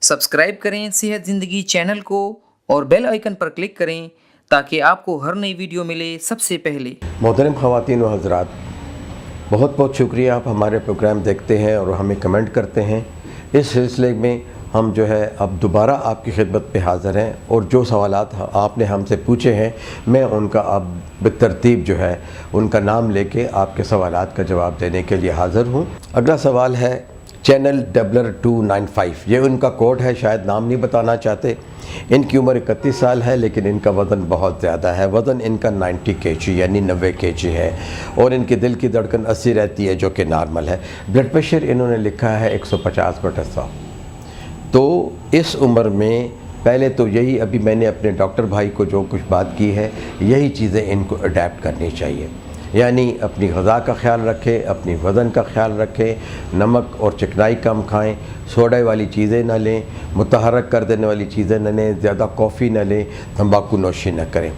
Subscribe करें सेहत ज़िंदगी चैनल को और बेल आइकन पर क्लिक करें ताकि आपको हर नई वीडियो मिले सबसे पहले। मोहतरम ख़वातीन व हज़रात, बहुत बहुत शुक्रिया, आप हमारे प्रोग्राम देखते हैं और हमें कमेंट करते हैं। इस सिलसिले में हम जो है अब दोबारा आपकी खिदमत पे हाज़िर हैं और जो सवालात आपने हमसे पूछे हैं मैं उनका अब बेतरतीब जो है उनका नाम लेके आपके सवालात का जवाब देने के लिए हाज़िर हूँ। अगला सवाल है चैनल डबलर 295, ये उनका कोड है, शायद नाम नहीं बताना चाहते। इनकी उम्र 31 साल है लेकिन इनका वज़न बहुत ज़्यादा है। वज़न इनका 90 kg यानी 90 kg है और इनकी दिल की धड़कन 80 रहती है जो कि नॉर्मल है। ब्लड प्रेशर इन्होंने लिखा है 150/100। तो इस उम्र में पहले तो यही, अभी मैंने अपने डॉक्टर भाई को जो कुछ बात की है, यही चीज़ें इनको अडेप्ट करनी चाहिए। यानी अपनी ग़िज़ा का ख्याल रखें, अपनी वज़न का ख्याल रखें, नमक और चिकनाई कम खाएं, सोडा वाली चीज़ें न लें, मुतहरक कर देने वाली चीज़ें न लें, ज़्यादा कॉफ़ी न लें, तंबाकू नोशी न करें।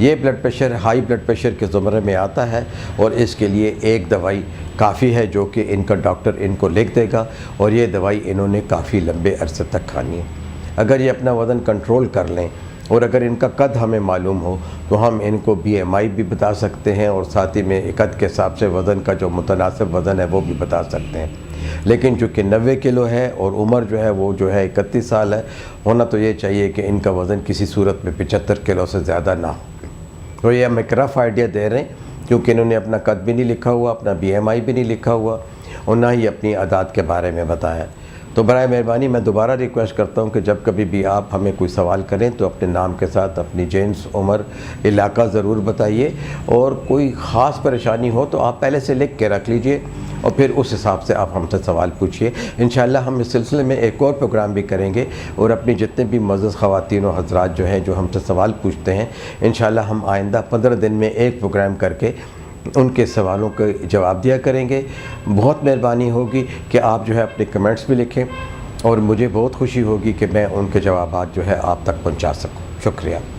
ये blood pressure high blood pressure के ज़ुमरे में आता है और इसके लिए एक दवाई काफ़ी है जो कि इनका डॉक्टर इनको लिख देगा और ये दवाई इन्होंने काफ़ी लंबे अरसे तक खानी है। अगर ये अपना वज़न कंट्रोल कर लें और अगर इनका कद हमें मालूम हो तो हम इनको BMI भी बता सकते हैं और साथ ही में कद के हिसाब से वज़न का जो मुतनासिब वज़न है वो भी बता सकते हैं। लेकिन चूँकि 90 किलो है और उम्र जो है वो जो है 31 साल है, होना तो ये चाहिए कि इनका वज़न किसी सूरत में 75 किलो से ज़्यादा ना हो। तो ये हम एक रफ़ आइडिया दे रहे हैं क्योंकि इन्होंने अपना कद भी नहीं लिखा हुआ, अपना BMI भी नहीं लिखा हुआ और ना ही अपनी आदात के बारे में बताया। तो बराए मेहरबानी मैं दोबारा रिक्वेस्ट करता हूँ कि जब कभी भी आप हमें कोई सवाल करें तो अपने नाम के साथ अपनी जेंस, उम्र, इलाका ज़रूर बताइए और कोई ख़ास परेशानी हो तो आप पहले से लिख के रख लीजिए और फिर उस हिसाब से आप हमसे सवाल पूछिए। इंशाअल्लाह हम इस सिलसिले में एक और प्रोग्राम भी करेंगे और अपनी जितने भी मुअज़्ज़ज़ ख़वातीन और हज़रात जो हैं जो हमसे सवाल पूछते हैं, इंशाअल्लाह हम आइंदा 15 दिन में एक प्रोग्राम करके उनके सवालों के जवाब दिया करेंगे। बहुत मेहरबानी होगी कि आप जो है अपने कमेंट्स भी लिखें और मुझे बहुत खुशी होगी कि मैं उनके जवाबात जो है आप तक पहुंचा सकूं। शुक्रिया।